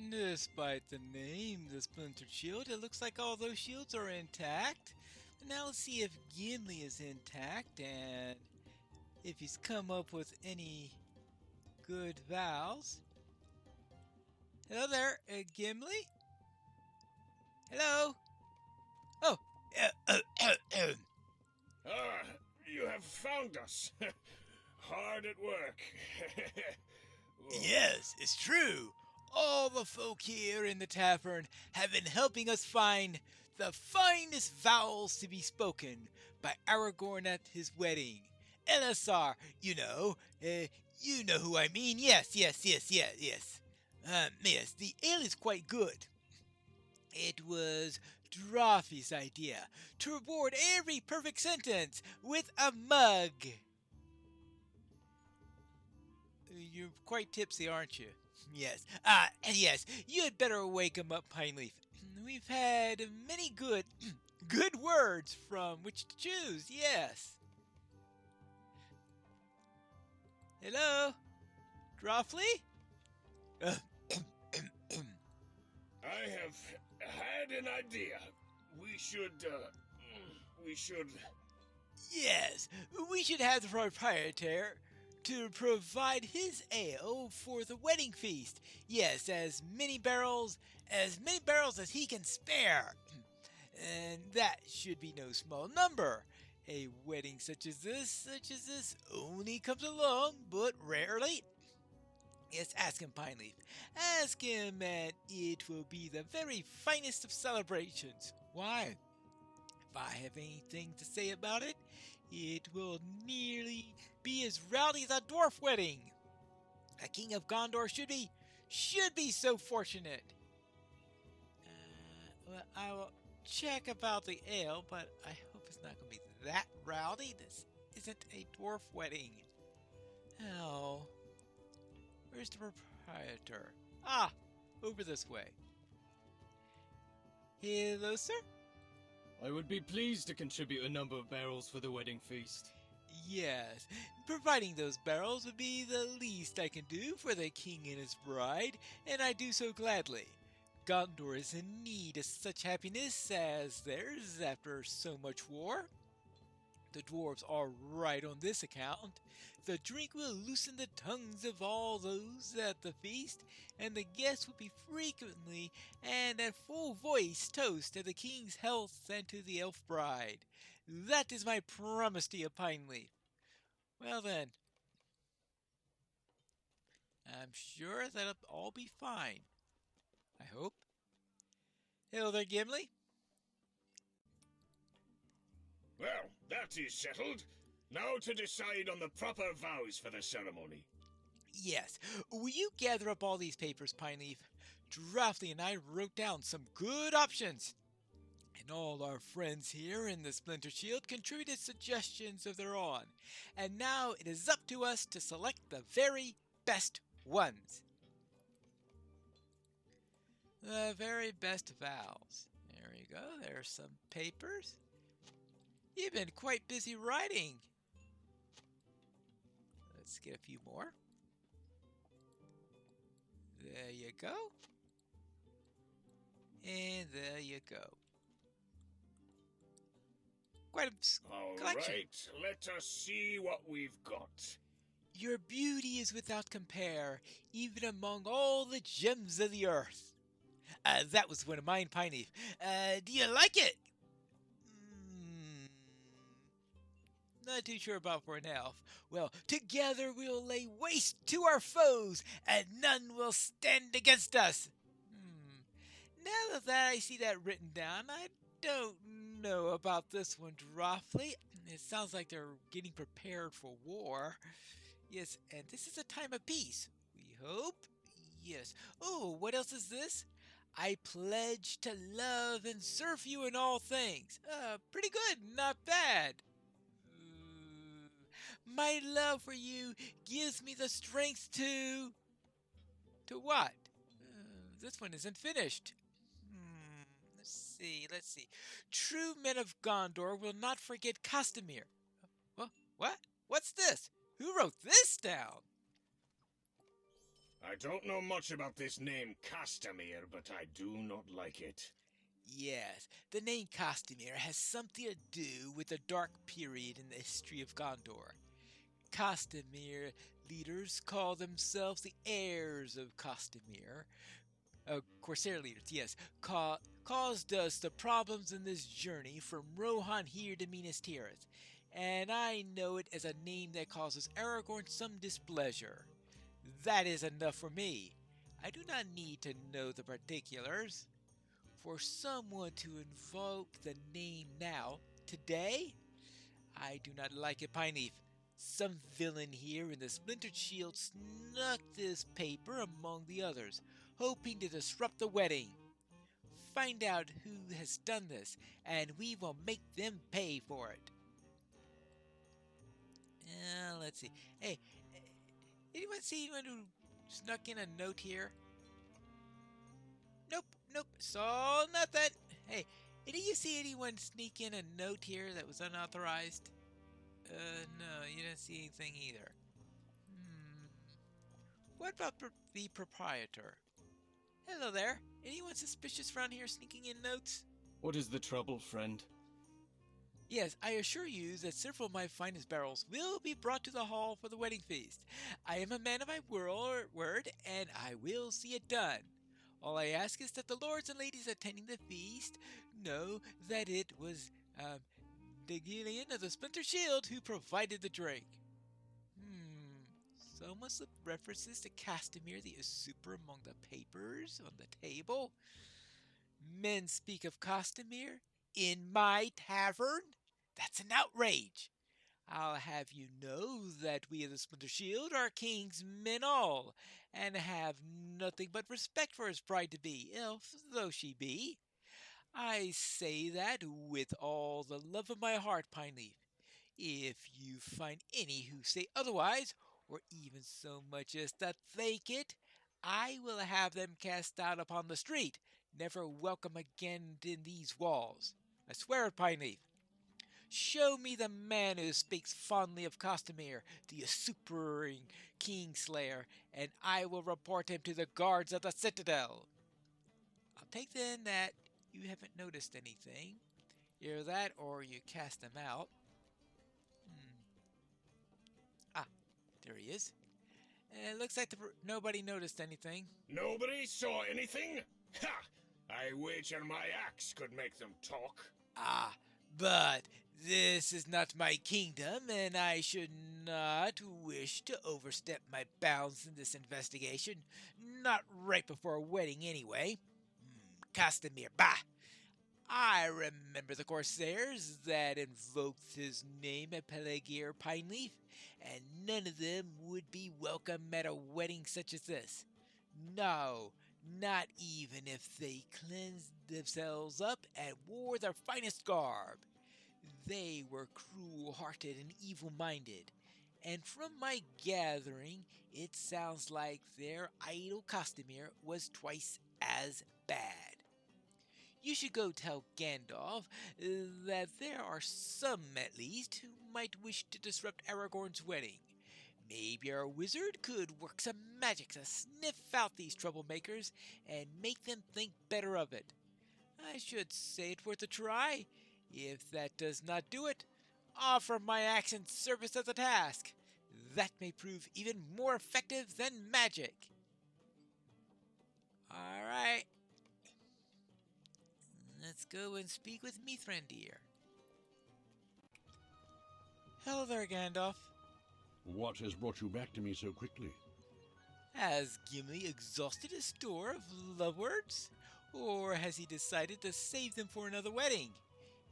Despite the name, the Splintered Shield, it looks like all those shields are intact. Now let's see if Gimli is intact and if he's come up with any good vows. Hello there, Gimli? Hello? Oh, Ah, you have found us. Hard at work. yes, it's true. All the folk here in the tavern have been helping us find the finest vows to be spoken by Aragorn at his wedding. Elisar, you know who I mean. Yes. Yes, the ale is quite good. It was Drawfy's idea to reward every perfect sentence with a mug. You're quite tipsy, aren't you? Yes. Yes. You had better wake him up, Pineleaf. We've had many good, good words from which to choose. Yes. Hello, Drawfly? I have had an idea. We should. Yes, we should have the proprietor to provide his ale for the wedding feast. Yes, as many barrels as he can spare. And that should be no small number. A wedding such as this only comes along but rarely. Yes, ask him, Pineleaf. Ask him, and it will be the very finest of celebrations. Why? If I have anything to say about it, it will nearly be as rowdy as a dwarf wedding. A king of Gondor should be so fortunate. Well, I will check about the ale, but I hope it's not going to be that rowdy. This isn't a dwarf wedding. Oh, where's the proprietor? Ah, over this way. Hello, sir? I would be pleased to contribute a number of barrels for the wedding feast. Yes, providing those barrels would be the least I can do for the king and his bride, and I do so gladly. Gondor is in need of such happiness as theirs after so much war. The dwarves are right on this account. The drink will loosen the tongues of all those at the feast, and the guests will be frequently and at full voice toast to the king's health and to the elf bride. That is my promise to you, Pineleaf. Well then, I'm sure that'll all be fine. I hope. Hello there, Gimli. Well, that is settled. Now to decide on the proper vows for the ceremony. Yes, will you gather up all these papers, Pineleaf? Drafty and I wrote down some good options. And all our friends here in the Splinter Shield contributed suggestions of their own. And now it is up to us to select the very best ones. The very best vows. There you go, there's some papers. You've been quite busy writing. Let's get a few more. There you go. And there you go. Quite a collection. Alright, let us see what we've got. Your beauty is without compare, even among all the gems of the earth. That was one of mine, Pineleaf. Do you like it? Not too sure about for an elf. Well, together we'll lay waste to our foes, and none will stand against us. Now that I see that written down, I don't know about this one, Drawfly. It sounds like they're getting prepared for war. Yes, and this is a time of peace. We hope. Yes. Oh, what else is this? I pledge to love and serve you in all things. Pretty good, not bad. My love for you gives me the strength to... To what? This one isn't finished. Let's see. True men of Gondor will not forget Castamir. What? What's this? Who wrote this down? I don't know much about this name Castamere, but I do not like it. Yes, the name Castamere has something to do with a dark period in the history of Gondor. Castamere leaders call themselves the heirs of Castamere. Corsair leaders, yes, caused us the problems in this journey from Rohan here to Minas Tirith, and I know it as a name that causes Aragorn some displeasure. That is enough for me. I do not need to know the particulars. For someone to invoke the name now, today, I do not like it, Pineleaf. Some villain here in the Splintered Shield snuck this paper among the others, hoping to disrupt the wedding. Find out who has done this, and we will make them pay for it. Let's see. Hey, anyone see anyone who snuck in a note here? Nope, saw nothing. Hey, did you see anyone sneak in a note here that was unauthorized? No, you didn't see anything either. What about the proprietor? Hello there. Anyone suspicious around here sneaking in notes? What is the trouble, friend? Yes, I assure you that several of my finest barrels will be brought to the hall for the wedding feast. I am a man of my word, and I will see it done. All I ask is that the lords and ladies attending the feast know that it was the Gideon of the Splinter Shield who provided the drink. Someone slipped references to Castamere the Usurper among the papers on the table. Men speak of Castamere in my tavern? That's an outrage. I'll have you know that we of the Splinter Shield are king's men all, and have nothing but respect for his bride-to-be, elf though she be. I say that with all the love of my heart, Pineleaf. If you find any who say otherwise, or even so much as to think it, I will have them cast out upon the street, never welcome again in these walls. I swear it, Pineleaf. Show me the man who speaks fondly of Castamere, the usurping Kingslayer, and I will report him to the guards of the citadel. I'll take then that you haven't noticed anything. Either that or you cast him out. There he is. It looks like nobody noticed anything. Nobody saw anything? Ha! I wager my axe could make them talk. But this is not my kingdom, and I should not wish to overstep my bounds in this investigation. Not right before a wedding, anyway. Castamere, bah! I remember the Corsairs that invoked his name at Pelagier Pineleaf, and none of them would be welcome at a wedding such as this. No, not even if they cleansed themselves up and wore their finest garb. They were cruel-hearted and evil-minded, and from my gathering, it sounds like their idol Castamere was twice as bad. You should go tell Gandalf that there are some, at least, who might wish to disrupt Aragorn's wedding. Maybe our wizard could work some magic to sniff out these troublemakers and make them think better of it. I should say it worth a try. If that does not do it, offer my axe in service of the task. That may prove even more effective than magic. Alright. Let's go and speak with Mithrandir. Hello there, Gandalf. What has brought you back to me so quickly? Has Gimli exhausted his store of love words? Or has he decided to save them for another wedding?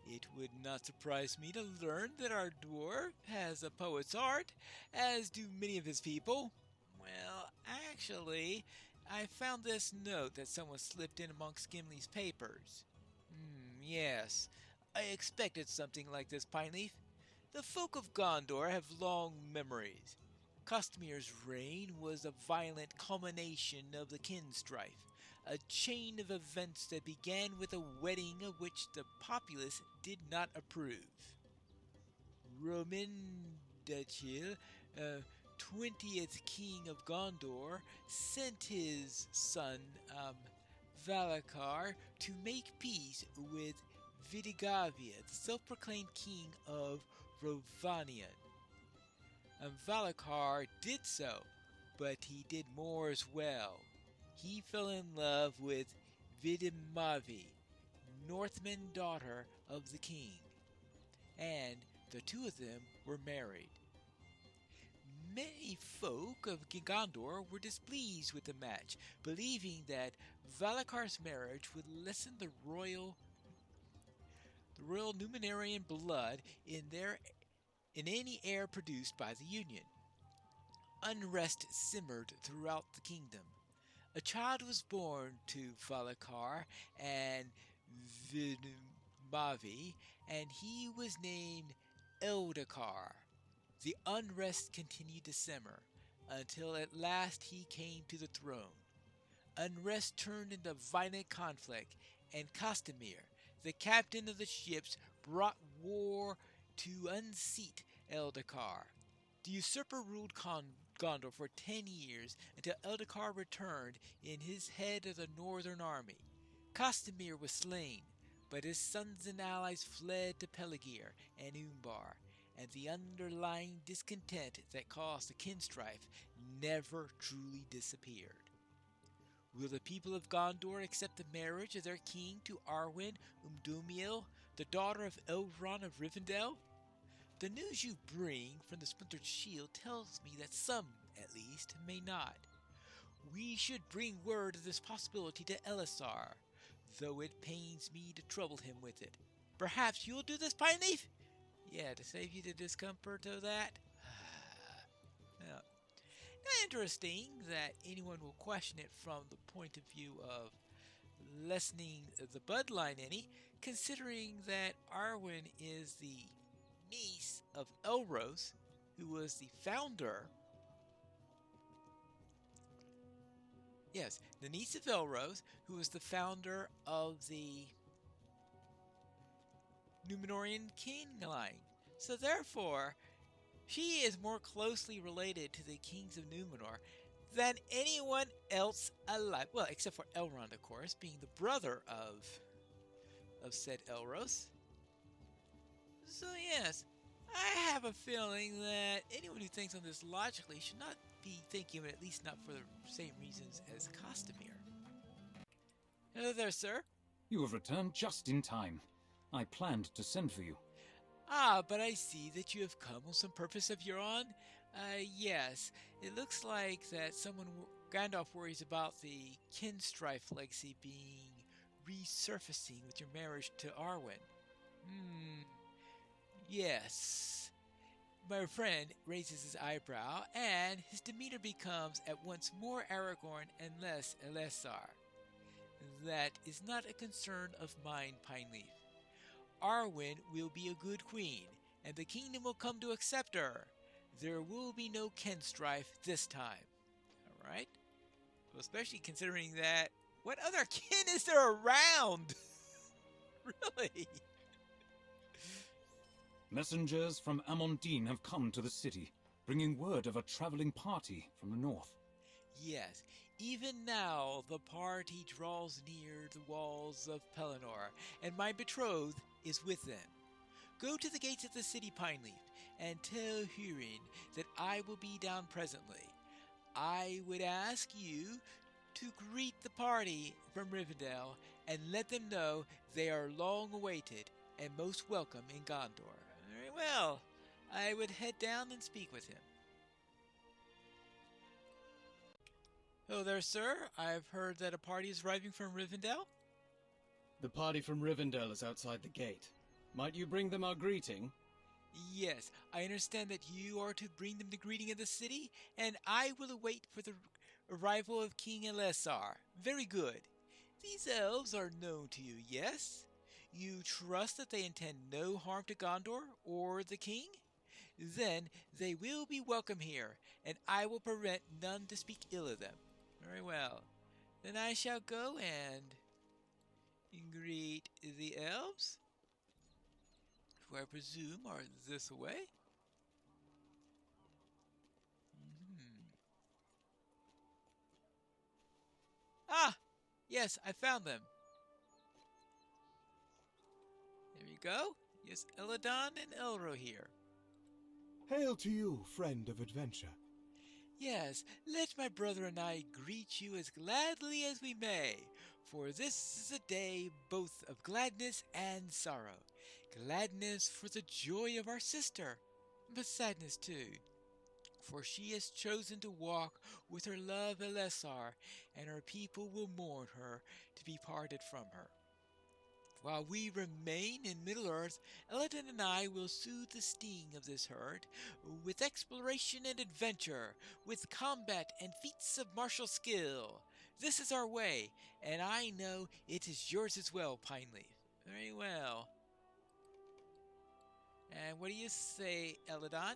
It would not surprise me to learn that our dwarf has a poet's heart, as do many of his people. Well, actually, I found this note that someone slipped in amongst Gimli's papers. Yes, I expected something like this, Pineleaf. The folk of Gondor have long memories. Castamere's reign was a violent culmination of the kin strife, a chain of events that began with a wedding of which the populace did not approve. Roman Dachil 20th king of Gondor sent his son Valakar to make peace with Vidigavia, the self-proclaimed king of Rovanion. Valakar did so, but he did more as well. He fell in love with Vidimavi, Northman daughter of the king, and the two of them were married. Many folk of Gondor were displeased with the match, believing that Valakar's marriage would lessen the royal Numenorian blood in any heir produced by the union. Unrest simmered throughout the kingdom. A child was born to Valakar and Vidimavi, and he was named Eldakar. The unrest continued to simmer until at last he came to the throne. Unrest turned into violent conflict, and Castamir, the captain of the ships, brought war to unseat Eldakar. The usurper ruled Gondor for 10 years until Eldakar returned in his head of the northern army. Castamir was slain, but his sons and allies fled to Peligir and Umbar, and the underlying discontent that caused the kinstrife never truly disappeared. Will the people of Gondor accept the marriage of their king to Arwen Umdumiel, the daughter of Elrond of Rivendell? The news you bring from the Splintered Shield tells me that some, at least, may not. We should bring word of this possibility to Elisar, though it pains me to trouble him with it. Perhaps you'll do this, Pine Leaf? Yeah, to save you the discomfort of that. Now, not interesting that anyone will question it from the point of view of lessening the bloodline any, considering that Arwen is the niece of Elros, who was the founder. Yes, the niece of Elros, who was the founder of the Numenorian king line. So therefore, she is more closely related to the kings of Numenor than anyone else alive. Well, except for Elrond, of course, being the brother of said Elros. So yes, I have a feeling that anyone who thinks on this logically should not be thinking of it, at least not for the same reasons as Castamir. Hello there, sir. You have returned just in time. I planned to send for you. Ah, but I see that you have come on some purpose of your own. Yes, it looks like that Gandalf worries about the kinstrife legacy being resurfacing with your marriage to Arwen. Yes. My friend raises his eyebrow, and his demeanor becomes at once more Aragorn and less Elessar. That is not a concern of mine, Pineleaf. Arwen will be a good queen, and the kingdom will come to accept her. There will be no kinstrife this time. Alright? Well, especially considering that, what other kin is there around? Really? Messengers from Amondine have come to the city, bringing word of a traveling party from the north. Yes, even now the party draws near the walls of Pelennor, and my betrothed is with them. Go to the gates of the city, Pineleaf, and tell Hurin that I will be down presently. I would ask you to greet the party from Rivendell and let them know they are long awaited and most welcome in Gondor. Very well. I would head down and speak with him. Hello there, sir. I've heard that a party is arriving from Rivendell. The party from Rivendell is outside the gate. Might you bring them our greeting? Yes, I understand that you are to bring them the greeting of the city, and I will await for the arrival of King Elessar. Very good. These elves are known to you, yes? You trust that they intend no harm to Gondor or the king? Then they will be welcome here, and I will permit none to speak ill of them. Very well. Then I shall go and greet the elves, who I presume are this way. Yes, I found them. There you go. Yes, Eladon and Elro here. Hail to you, friend of adventure. Yes, let my brother and I greet you as gladly as we may, for this is a day both of gladness and sorrow. Gladness for the joy of our sister, but sadness too, for she has chosen to walk with her love Elessar, and her people will mourn her to be parted from her. While we remain in Middle-earth, Eladon and I will soothe the sting of this hurt with exploration and adventure, with combat and feats of martial skill. This is our way, and I know it is yours as well, Pineleaf. Very well. And what do you say, Eladon?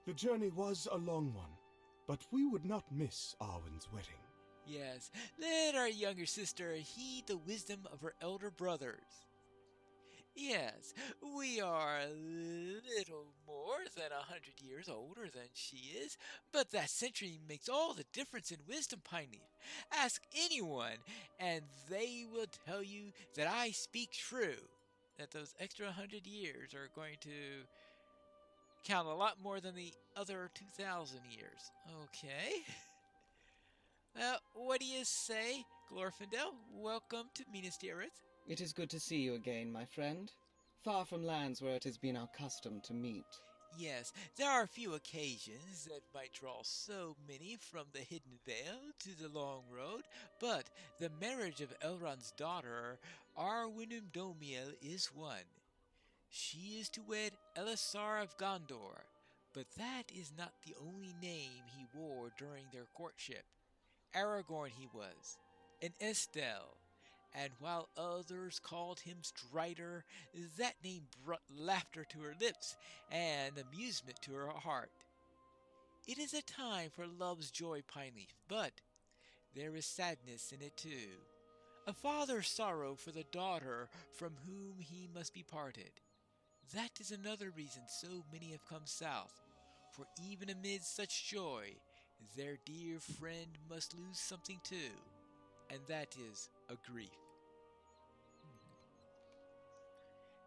The journey was a long one, but we would not miss Arwen's wedding. Yes, let our younger sister heed the wisdom of her elder brothers. Yes, we are a little more than 100 years older than she is, but that century makes all the difference in wisdom, Pineleaf. Ask anyone, and they will tell you that I speak true, that those extra 100 years are going to count a lot more than the other 2,000 years. Okay. What do you say, Glorfindel? Welcome to Minas Tirith. It is good to see you again, my friend. Far from lands where it has been our custom to meet. Yes, there are few occasions that might draw so many from the Hidden Vale to the Long Road, but the marriage of Elrond's daughter, Arwen Umdomiel, is one. She is to wed Elessar of Gondor, but that is not the only name he wore during their courtship. Aragorn he was, and Estelle, and while others called him Strider, that name brought laughter to her lips and amusement to her heart. It is a time for love's joy, Pineleaf, but there is sadness in it too. A father's sorrow for the daughter from whom he must be parted. That is another reason so many have come south, for even amid such joy, their dear friend must lose something too, and that is a grief.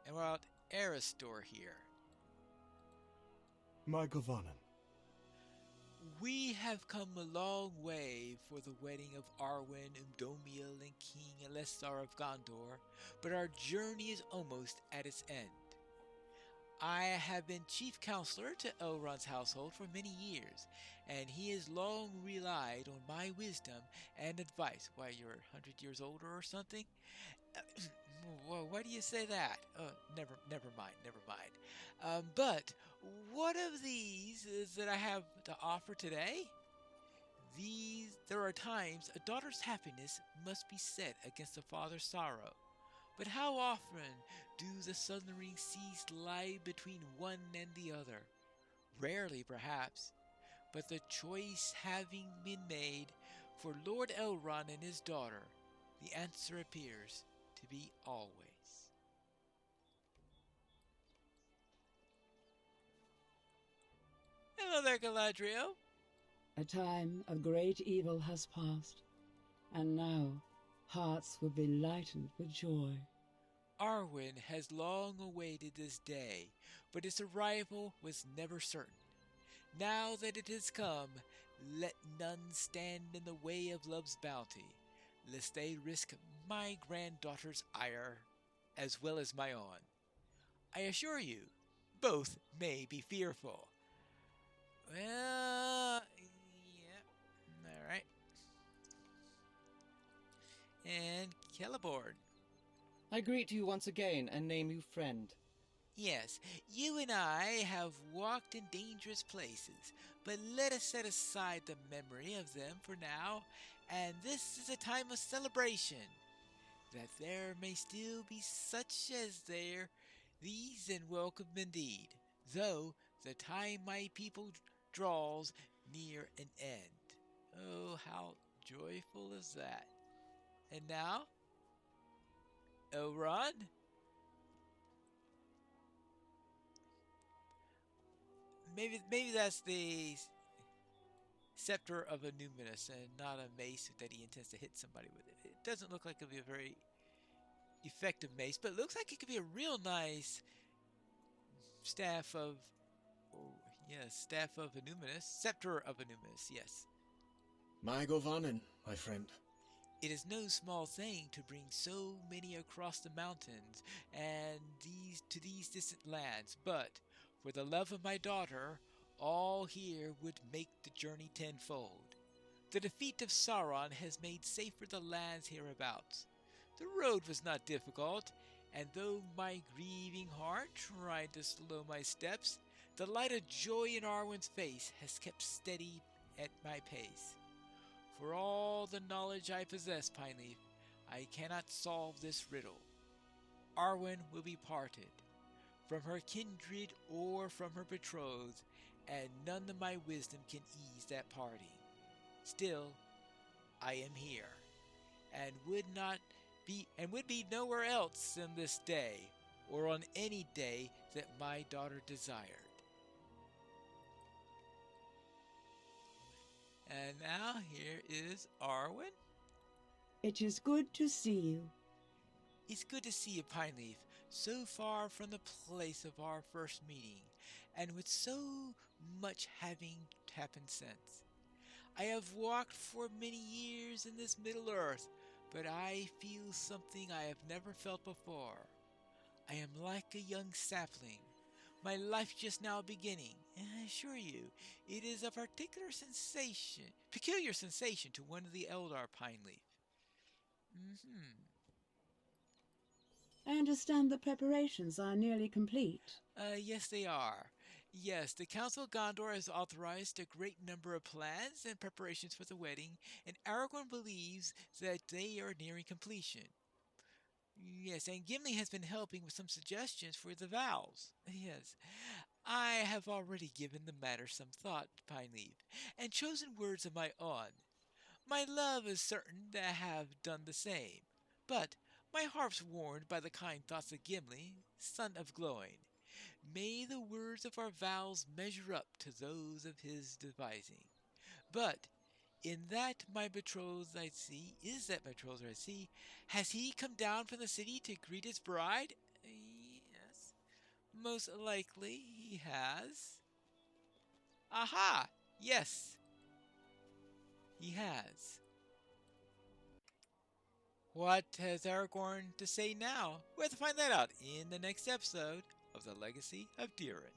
And we're at Aristor here. My Govanen. We have come a long way for the wedding of Arwen, Umdomiel, and King Elessar of Gondor, but our journey is almost at its end. I have been chief counselor to Elrond's household for many years, and he has long relied on my wisdom and advice. Why, you're 100 years older or something? Well, why do you say that? Never mind. But what of these is that I have to offer today? There are times a daughter's happiness must be set against a father's sorrow. But how often do the sundering seas lie between one and the other? Rarely, perhaps, but the choice having been made for Lord Elrond and his daughter, the answer appears to be always. Hello there, Galadriel. A time of great evil has passed, and now hearts will be lightened with joy. Arwen has long awaited this day, but its arrival was never certain. Now that it has come, let none stand in the way of love's bounty, lest they risk my granddaughter's ire, as well as my own. I assure you, both may be fearful. Well, yeah, alright. And Celeborn. I greet you once again and name you friend. Yes, you and I have walked in dangerous places, but let us set aside the memory of them for now, and this is a time of celebration, that there may still be such as these and welcome indeed, though the time my people draws near an end. Oh, how joyful is that. And now, Elrond? Maybe that's the scepter of Annuminus and not a mace that he intends to hit somebody with it. doesn't look like it'll be a very effective mace, but it looks like it could be a real nice staff of, oh, yes, staff of Anuminus, scepter of Anuminus, yes. My Govanen, my friend. It is no small thing to bring so many across the mountains and to these distant lands, but for the love of my daughter, all here would make the journey tenfold. The defeat of Sauron has made safer the lands hereabouts. The road was not difficult, and though my grieving heart tried to slow my steps, the light of joy in Arwen's face has kept steady at my pace. For all the knowledge I possess, Pineleaf, I cannot solve this riddle. Arwen will be parted, from her kindred or from her betrothed, and none of my wisdom can ease that parting. Still, I am here, and would be nowhere else than this day, or on any day that my daughter desired. And now here is Arwen. It is good to see you. It's good to see you, Pineleaf, so far from the place of our first meeting, and with so much having happened since. I have walked for many years in this Middle Earth, but I feel something I have never felt before. I am like a young sapling, my life just now beginning, and I assure you, it is a peculiar sensation to one of the Eldar, Pineleaf. I understand the preparations are nearly complete. Yes, they are. Yes, the Council of Gondor has authorized a great number of plans and preparations for the wedding, and Aragorn believes that they are nearing completion. Yes, and Gimli has been helping with some suggestions for the vows. Yes, I have already given the matter some thought, Pineleaf, and chosen words of my own. My love is certain to have done the same, but my heart's warmed by the kind thoughts of Gimli, son of Gloin. May the words of our vows measure up to those of his devising. But in that my betrothed I see, has he come down from the city to greet his bride? Yes, most likely he has. Aha! Yes, he has. What has Aragorn to say now? We'll have to find that out in the next episode of The Legacy of Durin.